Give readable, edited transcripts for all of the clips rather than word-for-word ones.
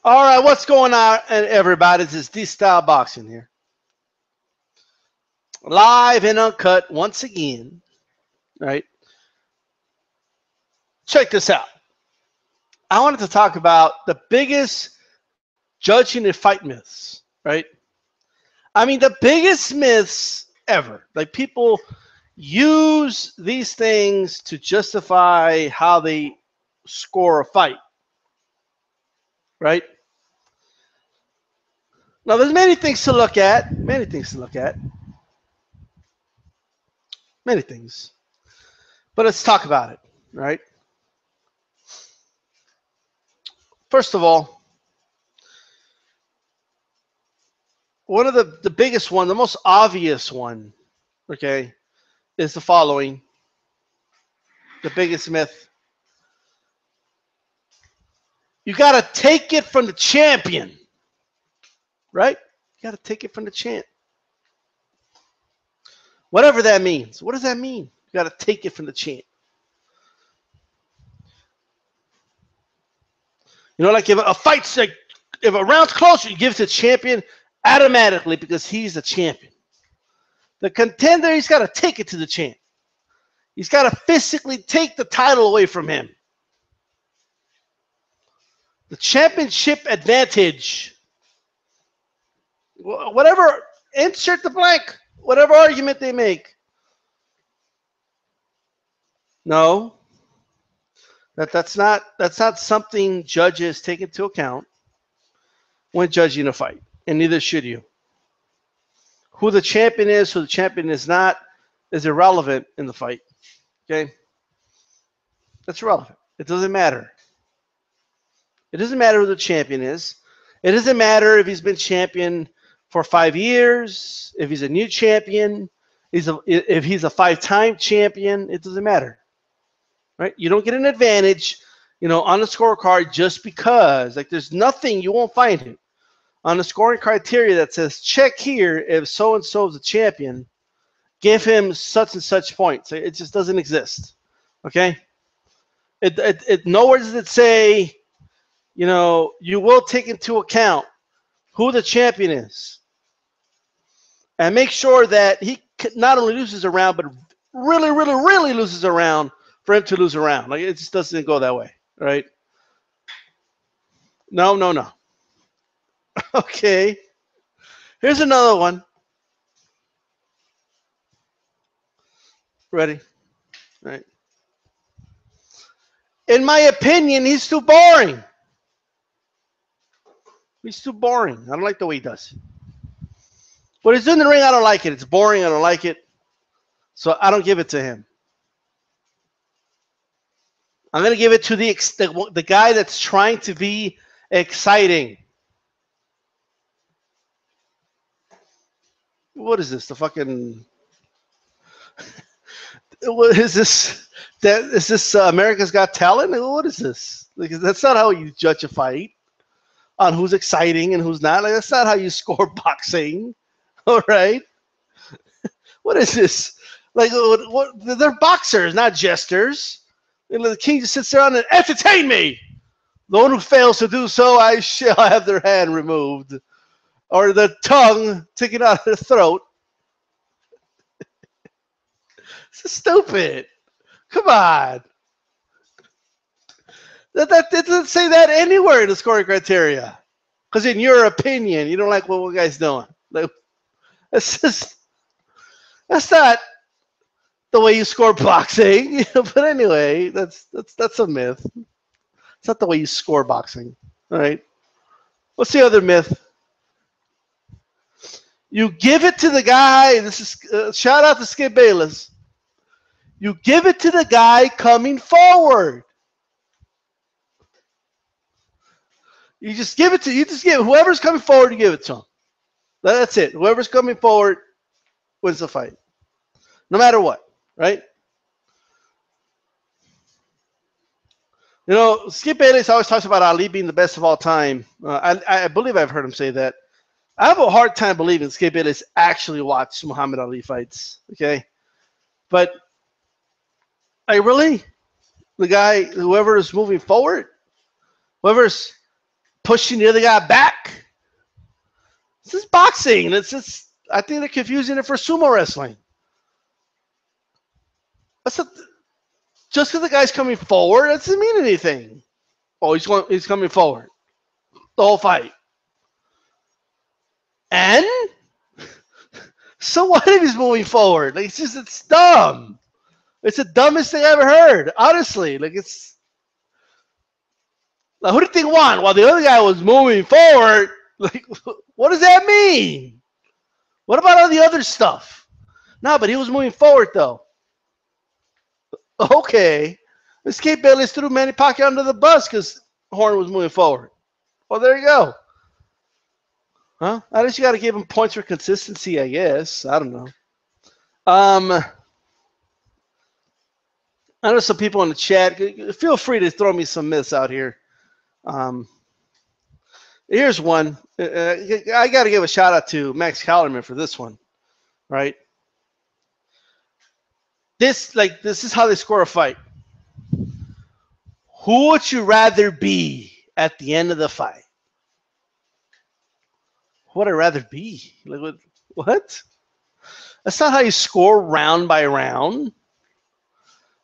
All right, what's going on, everybody? This is DStyleBoxing here. Live and uncut once again, right? Check this out. I wanted to talk about the biggest judging and fight myths, right? I mean, the biggest myths ever. Like, people use these things to justify how they score a fight, right? Now, there's many things to look at, many things. But let's talk about it, right? First of all, one of the biggest one, the most obvious one, okay, is the following. The biggest myth. You got to take it from the champion, right? You got to take it from the champ. Whatever that means. What does that mean? You got to take it from the champ. You know, like if a fight's like, if a round's close, you give it to the champion automatically because he's the champion. The contender, he's got to take it to the champ. He's got to physically take the title away from him. The championship advantage. Whatever, insert the blank, whatever argument they make. No. That's not something judges take into account when judging a fight, and neither should you. Who the champion is, who the champion is not, is irrelevant in the fight. Okay? That's irrelevant. It doesn't matter. It doesn't matter who the champion is. It doesn't matter if he's been champion for 5 years, if he's a new champion, if he's a 5-time champion. It doesn't matter. Right? You don't get an advantage, you know, on the scorecard just because. Like, there's nothing, you won't find it on the scoring criteria that says check here if so and so is a champion, give him such and such points. It just doesn't exist. Okay? Nowhere does it say, you know, you will take into account who the champion is and make sure that he not only loses a round, but really loses a round for him to lose a round. Like, it just doesn't go that way, right? No. Okay. Here's another one. Ready? Right. In my opinion, he's too boring. He's too boring. I don't like the way he does. What he's doing in the ring, I don't like it. It's boring. I don't like it. So I don't give it to him. I'm going to give it to the guy that's trying to be exciting. What is this? The fucking... What is this? Is this America's Got Talent? What is this? Like, that's not how you judge a fight on who's exciting and who's not. Like, that's not how you score boxing. All right? What is this? Like, they're boxers, not jesters. And the king just sits there and entertain me. The one who fails to do so, I shall have their hand removed, or the tongue taken out of their throat. This is stupid. Come on. That doesn't say that anywhere in the scoring criteria. Because in your opinion, you don't like what one guy's doing. Like, that's not the way you score boxing. But anyway, that's a myth. It's not the way you score boxing. All right. What's the other myth? You give it to the guy. This is shout out to Skip Bayless. You give it to the guy coming forward. You just give whoever's coming forward, you give it to him. That's it. Whoever's coming forward wins the fight. No matter what, right? You know, Skip Bayless always talks about Ali being the best of all time. I believe I've heard him say that. I have a hard time believing Skip Bayless actually watched Muhammad Ali fights, okay? But the guy, whoever is moving forward, whoever's pushing the other guy back. This is boxing. It's just, I think they're confusing it for sumo wrestling. Just because the guy's coming forward, that doesn't mean anything. Oh, he's coming forward the whole fight. And so what if he's moving forward? Like, it's dumb. It's the dumbest thing I ever heard. Honestly, like, it's like, who did you think won? While the other guy was moving forward. Like, what does that mean? What about all the other stuff? No, but he was moving forward though. Okay, Escape Bayless threw Manny Pacquiao under the bus because Horn was moving forward. Well, there you go. Huh? I guess you got to give him points for consistency, I guess. I don't know. I know some people in the chat. Feel free to throw me some myths out here. Here's one. I got to give a shout out to Max Kellerman for this one, right? This is how they score a fight. Who would you rather be at the end of the fight? Who would I rather be? Like, what? That's not how you score round by round.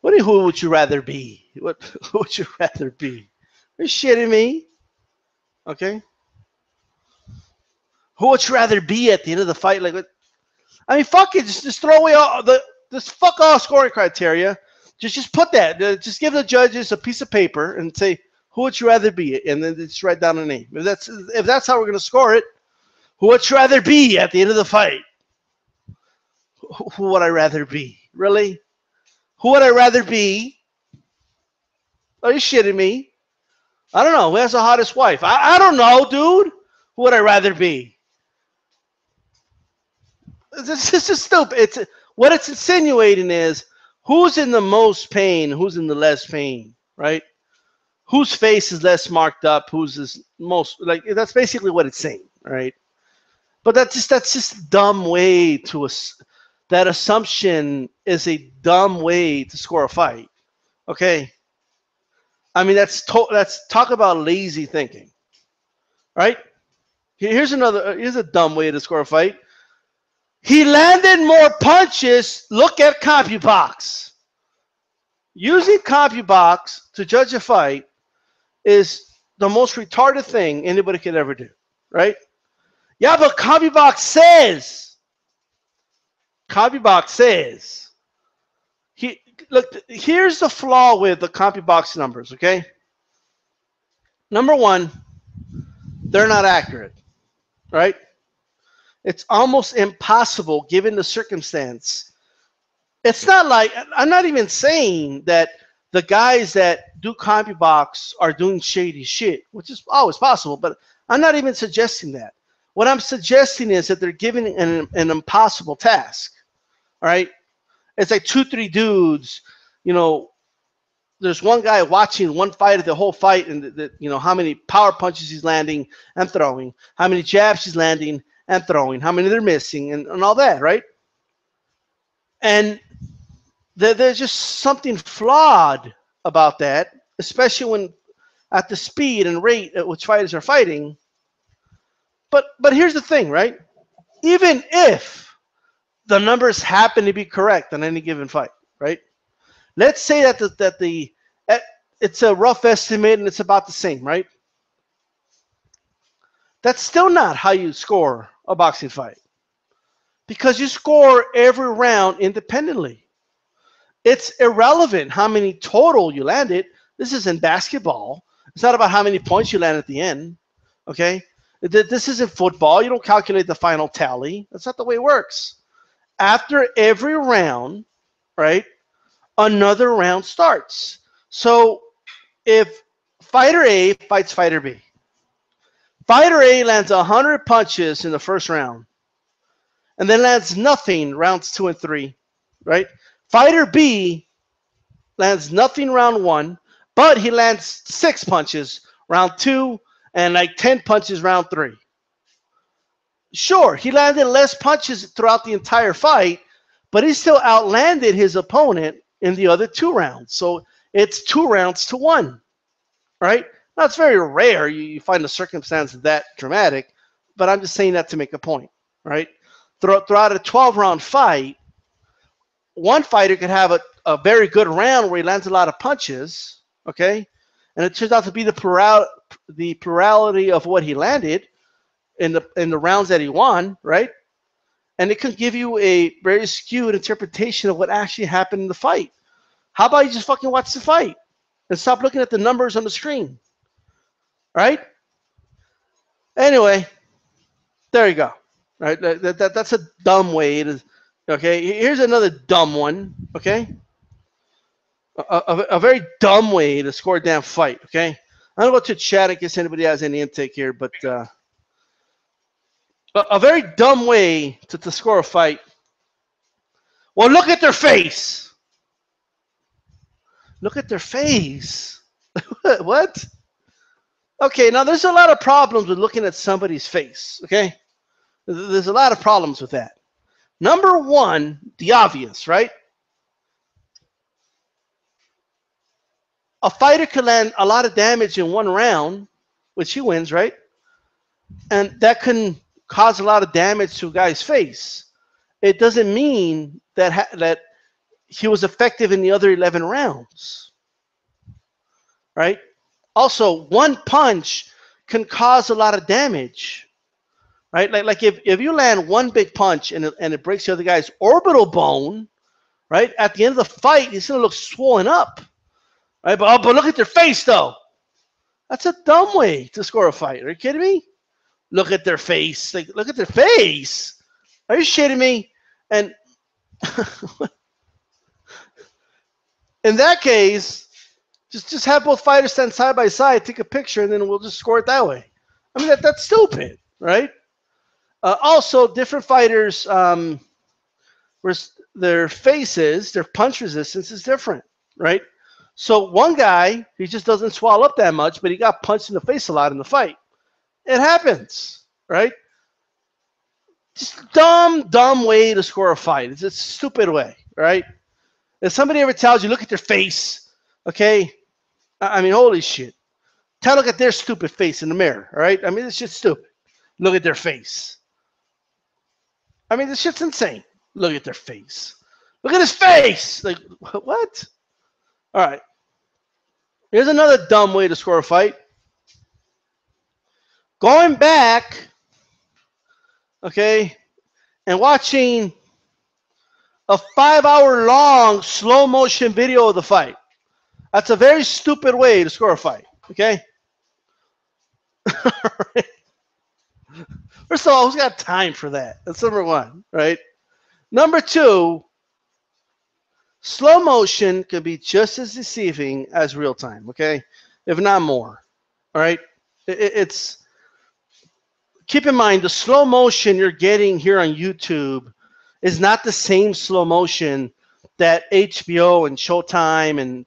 Who would you rather be? Who would you rather be? Are you shitting me? Okay. Who would you rather be at the end of the fight? Like, what? I mean, fuck it. Just throw away just fuck all scoring criteria. Just put that. Just give the judges a piece of paper and say, who would you rather be? And then just write down a name. If that's how we're going to score it, who would you rather be at the end of the fight? Who would I rather be? Really? Who would I rather be? Are you shitting me? I don't know. Who has the hottest wife? I don't know, dude. Who would I rather be? It's just stupid. What it's insinuating is who's in the most pain, who's in the less pain, right? Whose face is less marked up, who's is most, like, that's basically what it's saying, right? But that's just a dumb way to that assumption is a dumb way to score a fight. Okay? I mean, that's talk about lazy thinking. Right? Here's a dumb way to score a fight. He landed more punches. Look at CompuBox. Using CompuBox to judge a fight is the most retarded thing anybody could ever do, right? Yeah, but CompuBox says. Look, here's the flaw with the CompuBox numbers, okay? Number one, they're not accurate, right? It's almost impossible given the circumstance. It's not like, I'm not even saying that the guys that do CompuBox are doing shady shit, which is always possible, but I'm not even suggesting that. What I'm suggesting is that they're given an impossible task, all right? It's like 2-3 dudes, you know, there's one guy watching one fight of the whole fight and you know how many power punches he's landing and throwing, how many jabs he's landing and throwing, how many they're missing, and all that, right? And there's just something flawed about that, especially when at the speed and rate at which fighters are fighting. But here's the thing, right? Even if the numbers happen to be correct on any given fight, right? Let's say that it's a rough estimate and it's about the same, right? That's still not how you score a boxing fight, because you score every round independently. It's irrelevant how many total you landed. This isn't basketball. It's not about how many points you land at the end, okay? This isn't football. You don't calculate the final tally. That's not the way it works. After every round, right, another round starts. So if fighter A fights fighter B, fighter A lands 100 punches in the first round and then lands nothing rounds 2 and 3, right? Fighter B lands nothing round 1, but he lands 6 punches round 2 and like 10 punches round 3. Sure, he landed less punches throughout the entire fight, but he still outlanded his opponent in the other 2 rounds. So it's 2 rounds to 1, right? Now, it's very rare you find a circumstance that dramatic, but I'm just saying that to make a point, right? Throughout a 12-round fight, one fighter could have a very good round where he lands a lot of punches, okay? And it turns out to be the plurality of what he landed in the rounds that he won, right? And it can give you a very skewed interpretation of what actually happened in the fight. How about you just fucking watch the fight and stop looking at the numbers on the screen, right? Anyway, there you go. Right? That's a dumb way to. Okay, here's another dumb one. Okay, a very dumb way to score a damn fight. Okay, I don't know to chat in case anybody has any intake here, but a very dumb way to score a fight. Well, look at their face. Look at their face. What? Okay, now there's a lot of problems with looking at somebody's face. Okay, there's a lot of problems with that. Number one, the obvious, right? A fighter could land a lot of damage in one round, which he wins, right? And that can cause a lot of damage to a guy's face. It doesn't mean that he was effective in the other 11 rounds, right? Also, one punch can cause a lot of damage, right? Like if you land one big punch and it breaks the other guy's orbital bone, right? At the end of the fight, he's going to look swollen up, right? But look at their face, though. That's a dumb way to score a fight. Are you kidding me? Look at their face. Like, look at their face. Are you shitting me? And in that case, just have both fighters stand side by side, take a picture, and then we'll just score it that way. I mean, that's stupid, right? Also, different fighters, their faces, their punch resistance is different, right? So one guy, he just doesn't swallow up that much, but he got punched in the face a lot in the fight. It happens, right? Just dumb way to score a fight. It's a stupid way, right? If somebody ever tells you, look at their face, okay? I mean, holy shit. Tell look at their stupid face in the mirror, all right? I mean, this shit's stupid. Look at their face. I mean, this shit's insane. Look at their face. Look at his face. Like, what? All right. Here's another dumb way to score a fight. Going back, okay, and watching a 5-hour-long slow-motion video of the fight. That's a very stupid way to score a fight, okay? First of all, who's got time for that? That's number one, right? Number two, slow motion can be just as deceiving as real time, okay? If not more, all right? It's keep in mind the slow motion you're getting here on YouTube is not the same slow motion that HBO and Showtime and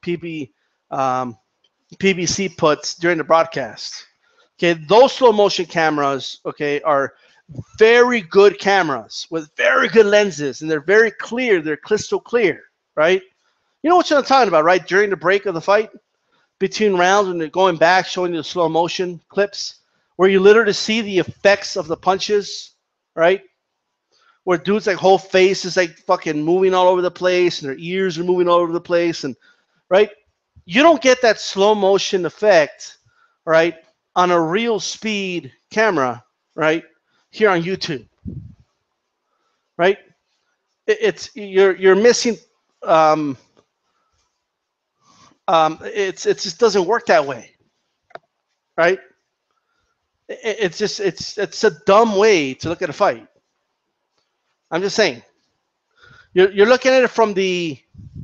PBC puts during the broadcast. Okay, those slow motion cameras, okay, are very good cameras with very good lenses, and they're very clear. They're crystal clear, right? You know what I'm talking about, right? During the break of the fight, between rounds, when they're going back, showing you the slow motion clips, where you literally see the effects of the punches, right? Where dude's like whole face is like fucking moving all over the place, and their ears are moving all over the place, and right? You don't get that slow motion effect, right, on a real speed camera, right, here on YouTube, right? You're missing. It just doesn't work that way, right? It's a dumb way to look at a fight. I'm just saying. You're looking at it from the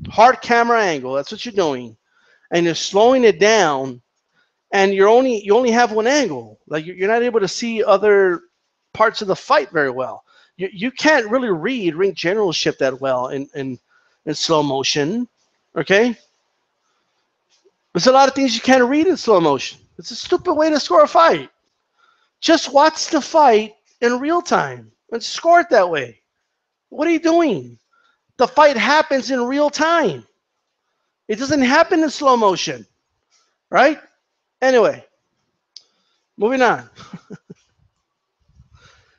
hard camera angle. That's what you're doing, and you're slowing it down, and you only have one angle. Like you're not able to see other parts of the fight very well. You can't really read ring generalship that well in slow motion. Okay. There's a lot of things you can't read in slow motion. It's a stupid way to score a fight. Just watch the fight in real time and score it that way. What are you doing? The fight happens in real time. It doesn't happen in slow motion, right? Anyway, Moving on.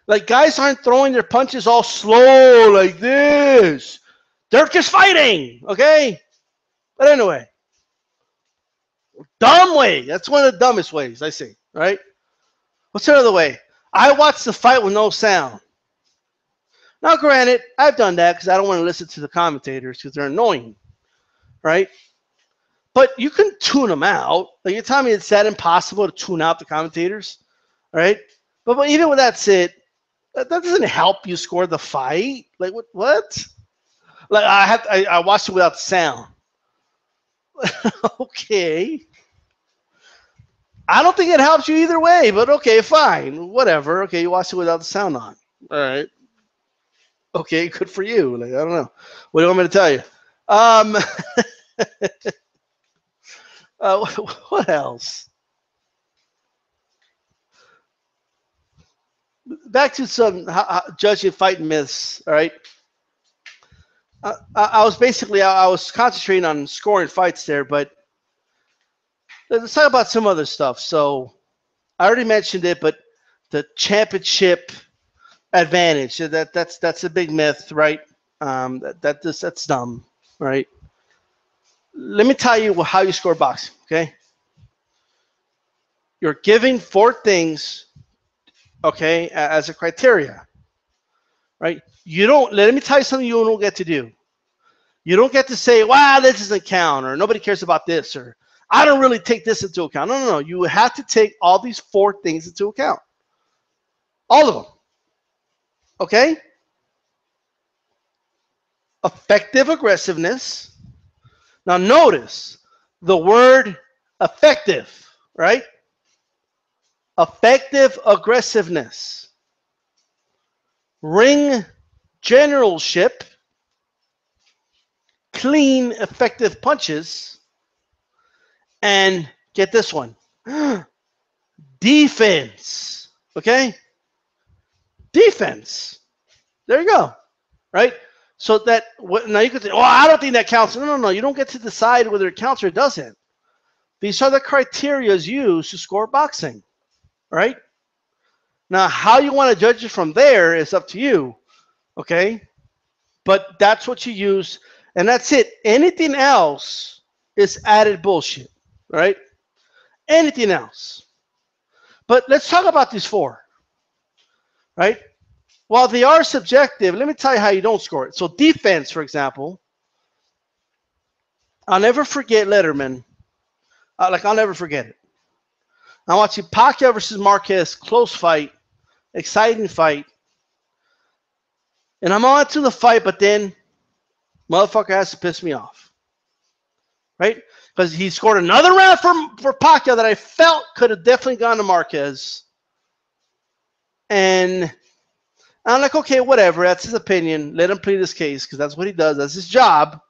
Like, guys aren't throwing their punches all slow like this. They're just fighting, okay? But anyway, dumb way. That's one of the dumbest ways I see, right? What's another way? I watch the fight with no sound. Now, granted, I've done that because I don't want to listen to the commentators because they're annoying, right? But you can tune them out. Like, you're telling me it's that impossible to tune out the commentators, right? But even with that said, that doesn't help you score the fight. Like, what? Like, I watched it without the sound. Okay. I don't think it helps you either way, but okay, fine. Whatever. Okay, you watched it without the sound on. All right. Okay, good for you. Like, I don't know. What do you want me to tell you? What else? Back to some judging fight myths, all right? I was concentrating on scoring fights there, but let's talk about some other stuff. So I already mentioned it, but the championship advantage, that's a big myth, right? That's dumb, right? Let me tell you how you score boxing, okay? You're giving 4 things, okay, as a criteria, right? Let me tell you something you don't get to do. You don't get to say, wow, this doesn't count, or nobody cares about this, or I don't really take this into account. No. You have to take all these 4 things into account. All of them. Okay? Effective aggressiveness. Now notice the word effective, right? Effective aggressiveness. Ring generalship. Clean, effective punches. And get this one. Defense. Okay? Defense. There you go. Right? So that, now you could say, oh, I don't think that counts. No. You don't get to decide whether it counts or it doesn't. These are the criteria used to score boxing. Right? Now, how you want to judge it from there is up to you. Okay? But that's what you use. And that's it. Anything else is added bullshit. Right? Anything else. But let's talk about these 4. Right? While they are subjective, let me tell you how you don't score it. So defense, for example, I'll never forget Letterman. I'll never forget it. I'm watching Pacquiao versus Marquez, close fight, exciting fight. And I'm on to the fight, but then motherfucker has to piss me off. Right? Because he scored another round for Pacquiao that I felt could have definitely gone to Marquez. And I'm like, okay, whatever. That's his opinion. Let him plead his case because that's what he does. That's his job.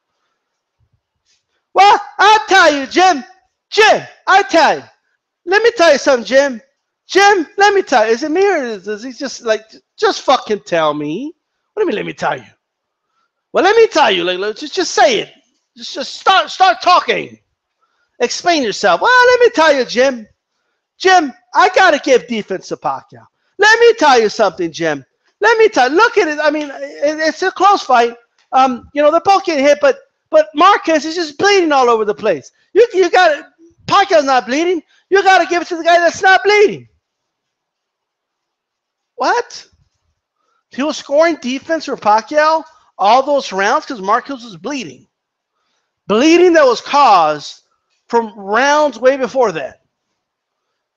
Well, I'll tell you, Jim. I tell you. Let me tell you something, Jim, let me tell you. Is it me or is he just like, just fucking tell me? What do you mean, let me tell you? Well, let me tell you. Like, just say it. Just start talking. Explain yourself. Well, let me tell you, Jim, I got to give defense to Pacquiao. Let me tell you something, Jim. Let me tell you. Look at it. I mean, it's a close fight. They're both getting hit, but Marquez is just bleeding all over the place. You got it. Pacquiao's not bleeding. You got to give it to the guy that's not bleeding. What? He was scoring defense for Pacquiao all those rounds because Marquez was bleeding. Bleeding that was caused from rounds way before that.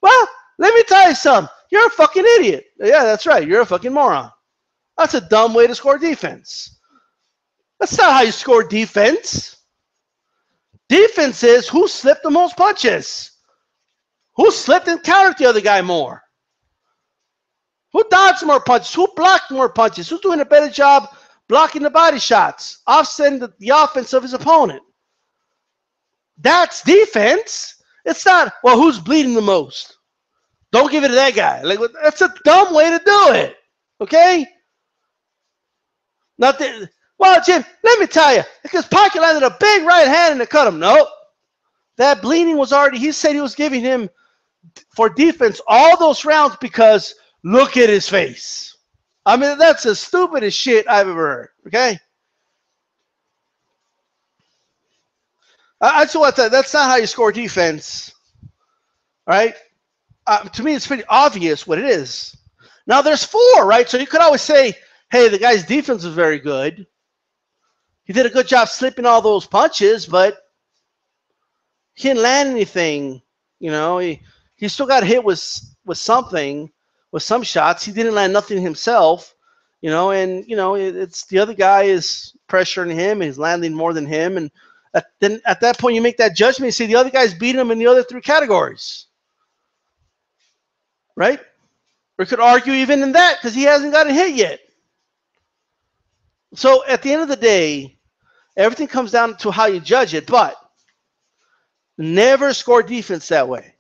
Well, let me tell you something. You're a fucking idiot. Yeah, that's right. You're a fucking moron. That's a dumb way to score defense. That's not how you score defense. Defense is who slipped the most punches. Who slipped and countered the other guy more. Who dodged more punches? Who blocked more punches? Who's doing a better job blocking the body shots, offsetting the offense of his opponent? That's defense. It's not, well, who's bleeding the most? Don't give it to that guy. Like, that's a dumb way to do it. Okay? Well, Jim, let me tell you, because Pacquiao landed a big right hand and it cut him. Nope. That bleeding was already, he said he was giving him for defense all those rounds because look at his face. I mean, that's the stupidest shit I've ever heard. Okay. I just want that. That's not how you score defense. All right. To me, it's pretty obvious what it is. Now, there's 4, right? So you could always say, hey, the guy's defense was very good. He did a good job slipping all those punches, but he didn't land anything. You know, he still got hit with something, with some shots. He didn't land nothing himself, you know, and, you know, it's the other guy is pressuring him. He's landing more than him. And then at that point, you make that judgment and say the other guy's beating him in the other 3 categories. Right? We could argue even in that because he hasn't gotten hit yet. So at the end of the day, everything comes down to how you judge it, but never score defense that way.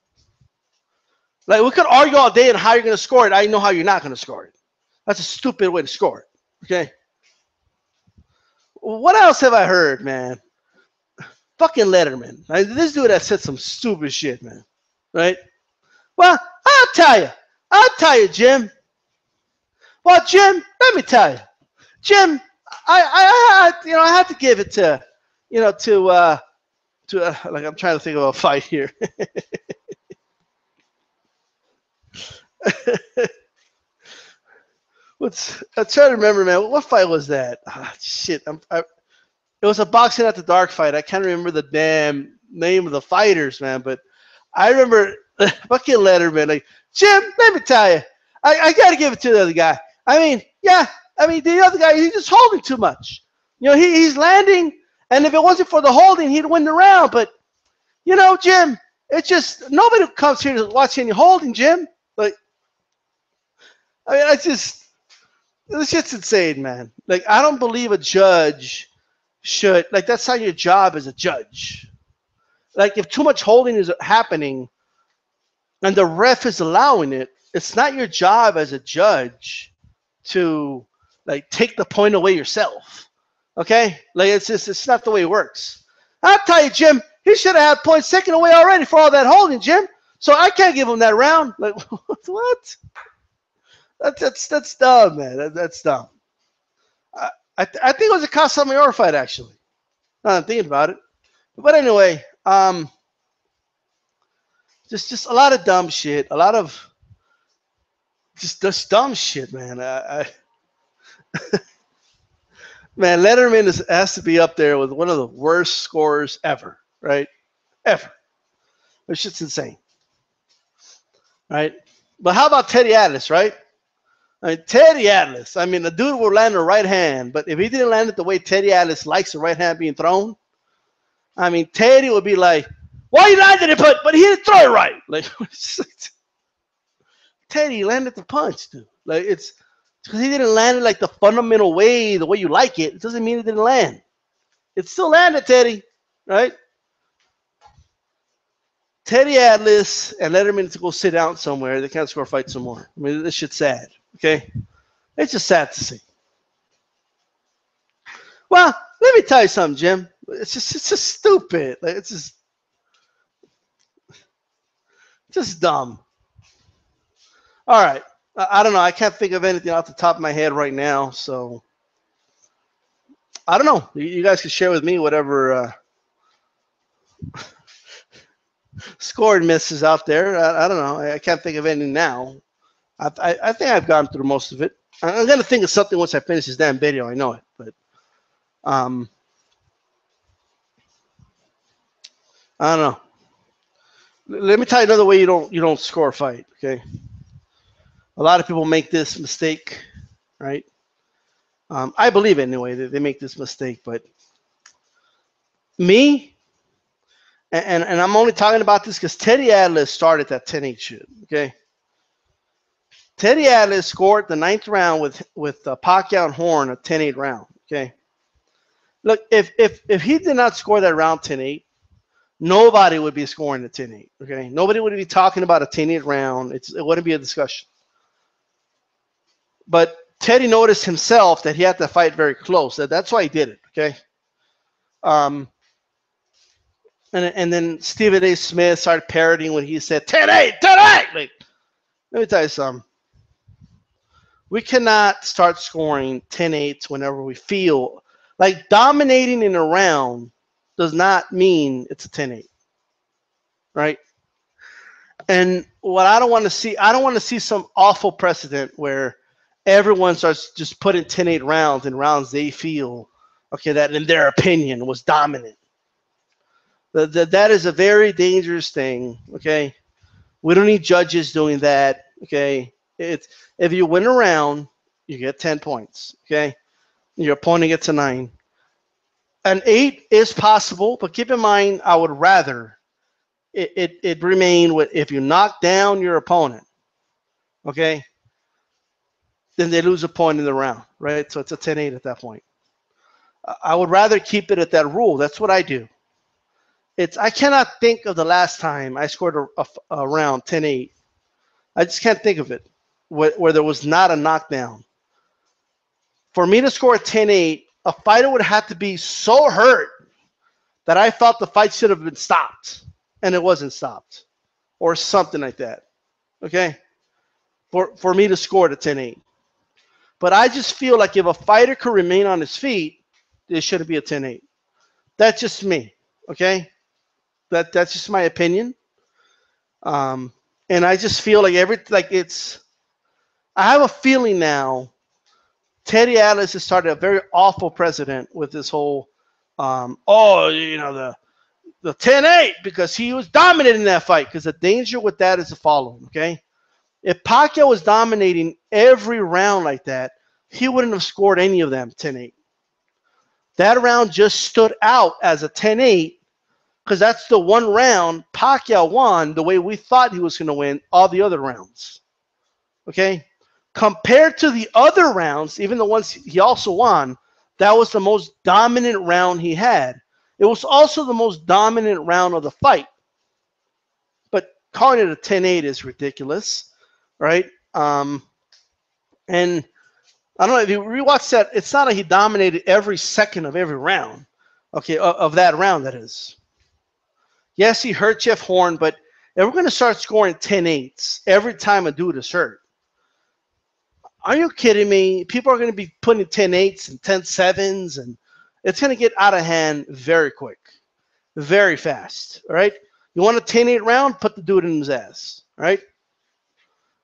Like, we could argue all day on how you're going to score it. I know how you're not going to score it. That's a stupid way to score it. Okay? What else have I heard, man? Fucking Letterman. Like, this dude that said some stupid shit, man. Right? Well, I'll tell you, Jim. Well, Jim, let me tell you. Jim, I have to give it to, like, I'm trying to think of a fight here. I'm trying to remember, man. What fight was that? Shit. It was a boxing at the dark fight. I can't remember the damn name of the fighters, man. But I remember fucking Letterman, like, Jim, let me tell you, I got to give it to the other guy. I mean, yeah. I mean, the other guy, he's just holding too much. You know, he's landing, and if it wasn't for the holding, he'd win the round. But, you know, Jim, it's just nobody comes here to watch any holding, Jim. Like, I mean, it's just insane, man. Like, I don't believe a judge should, like, that's not your job as a judge. Like, if too much holding is happening and the ref is allowing it, it's not your job as a judge to, like, take the point away yourself. Okay? Like, it's not the way it works. I'll tell you, Jim, he should have had points taken away already for all that holding, Jim. So I can't give him that round. Like, what? That's dumb, man. That's dumb. I think it was a Casamayor fight, actually. Now I'm thinking about it. But anyway, just a lot of dumb shit. A lot of just dumb shit, man. Man, Letterman has to be up there with one of the worst scorers ever, right? Ever. This shit's insane. Right? But how about Teddy Atlas, right? I mean, Teddy Atlas. I mean, the dude will land a right hand, but if he didn't land it the way Teddy Atlas likes the right hand being thrown, I mean, Teddy would be like, "Why you landed it? But he didn't throw it right." Like, Teddy landed the punch, dude. Like, it's because he didn't land it like the fundamental way, the way you like it. It doesn't mean it didn't land. It still landed, Teddy, right? Teddy Atlas and Letterman to go sit down somewhere. They can't score fight some more. I mean, this shit's sad. Okay, it's just sad to see. Well, let me tell you something, Jim. It's just stupid. Like, it's just dumb. All right, I don't know. I can't think of anything off the top of my head right now, so I don't know. You guys can share with me whatever scored misses out there. I don't know. I can't think of anything now. I think I've gone through most of it. I'm going to think of something once I finish this damn video. I know it. But I don't know. Let me tell you another way you don't score a fight, okay? A lot of people make this mistake, right? I believe anyway that they make this mistake, but me, and I'm only talking about this because Teddy Atlas started that 10-8 shit, okay? Teddy Atlas scored the 9th round with Pacquiao and Horn, a 10-8 round. Okay, look, if he did not score that round 10-8, nobody would be scoring the 10-8. Okay, nobody would be talking about a 10-8 round. It wouldn't be a discussion. But Teddy noticed himself that he had to fight very close. That's why he did it. Okay, and And then Stephen A. Smith started parodying when he said 10-8, 10-8. Like, let me tell you something. We cannot start scoring 10-8s whenever we feel like dominating in a round does not mean it's a 10-8, right? And what I don't want to see some awful precedent where everyone starts just putting 10-8 rounds in rounds they feel, okay, that in their opinion was dominant. That is a very dangerous thing, okay? We don't need judges doing that, okay? If you win a round, you get 10 points, okay? Your opponent gets a 9. An 8 is possible, but keep in mind, I would rather it remain with if you knock down your opponent, okay, then they lose a point in the round, right? So it's a 10-8 at that point. I would rather keep it at that rule. That's what I do. I cannot think of the last time I scored a round 10-8. I just can't think of it where there was not a knockdown. For me to score a 10-8, a fighter would have to be so hurt that I felt the fight should have been stopped, and it wasn't stopped, or something like that, okay? For me to score the 10-8. But I just feel like if a fighter could remain on his feet, there shouldn't be a 10-8. That's just me, okay? That's just my opinion. And I just feel like I have a feeling now Teddy Atlas has started a very awful precedent with this whole, the 10-8 because he was dominating that fight. Because the danger with that is the following, okay? If Pacquiao was dominating every round like that, he wouldn't have scored any of them 10-8. That round just stood out as a 10-8 because that's the one round Pacquiao won the way we thought he was going to win all the other rounds, okay? Compared to the other rounds, even the ones he also won, that was the most dominant round he had. It was also the most dominant round of the fight. But calling it a 10-8 is ridiculous, right? And I don't know if you rewatch that. It's not like he dominated every second of every round, okay, of that round, that is. Yes, he hurt Jeff Horn, but if we're going to start scoring 10-8s every time a dude is hurt, are you kidding me? People are going to be putting 10-8s and 10-7s, and it's going to get out of hand very quick, very fast, all right? You want a 10-8 round? Put the dude in his ass, all right?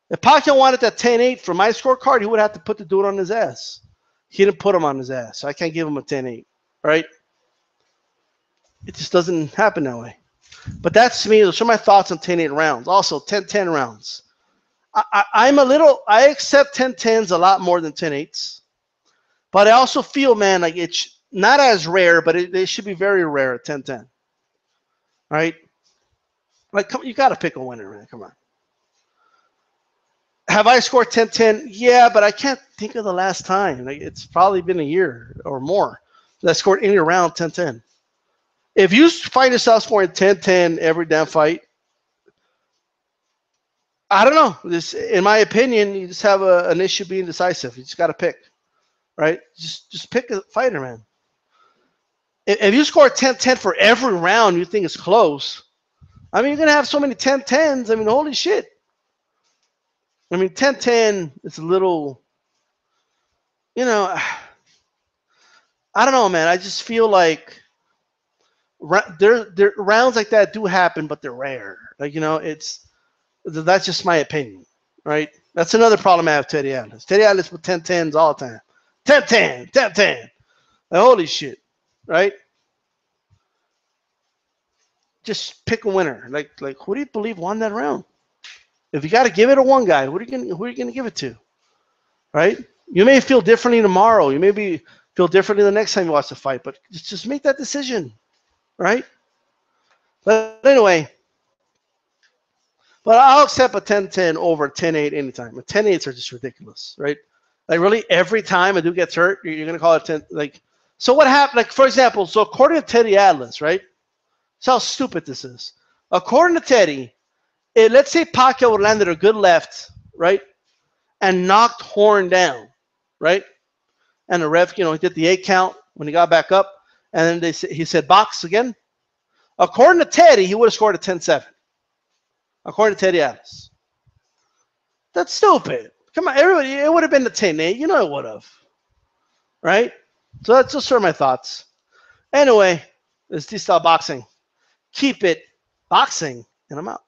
If Pacquiao wanted that 10-8 for my scorecard, he would have to put the dude on his ass. He didn't put him on his ass, so I can't give him a 10-8, all right? It just doesn't happen that way. But that's me. Those are my thoughts on 10-8 rounds. Also, 10-10 rounds. I accept 10-10s a lot more than 10-8s. But I also feel, man, like it's not as rare, but it should be very rare at 10-10. All right? Like, you got to pick a winner, man. Come on. Have I scored 10-10? Yeah, but I can't think of the last time. Like, it's probably been a year or more that I scored any round 10-10. If you find yourself scoring 10-10 every damn fight, I don't know. This, in my opinion, you just have an issue being decisive. You just got to pick, right? Just pick a fighter, man. If you score 10-10 for every round you think is close, I mean, you're going to have so many 10-10s. I mean, holy shit. I mean, 10-10 is a little, I don't know, man. I just feel like there rounds like that do happen, but they're rare. Like, that's just my opinion, right? That's another problem I have with Teddy Atlas. Teddy Atlas with 10-10s all the time. 10-10, 10-10. Like, holy shit, right? Just pick a winner. Like who do you believe won that round? If you got to give it to one guy, who are you going to give it to? Right? You may feel differently tomorrow. You may feel differently the next time you watch the fight, but just make that decision, right? But anyway, but I'll accept a 10-10 over 10-8 anytime. The 10-8s are just ridiculous, right? Like, really, every time a dude gets hurt, you're going to call it 10. Like, so what happened? Like, for example, so according to Teddy Atlas, right? That's how stupid this is. According to Teddy, let's say Pacquiao would landed a good left, right, and knocked Horn down, right? And the ref, he did the 8 count when he got back up, and then he said box again. According to Teddy, he would have scored a 10-7. According to Teddy Atlas. That's stupid. Come on, everybody. It would have been the 10-8. You know it would have. Right? So that's just sort of my thoughts. Anyway, it's DStyleBoxing. Keep it boxing, and I'm out.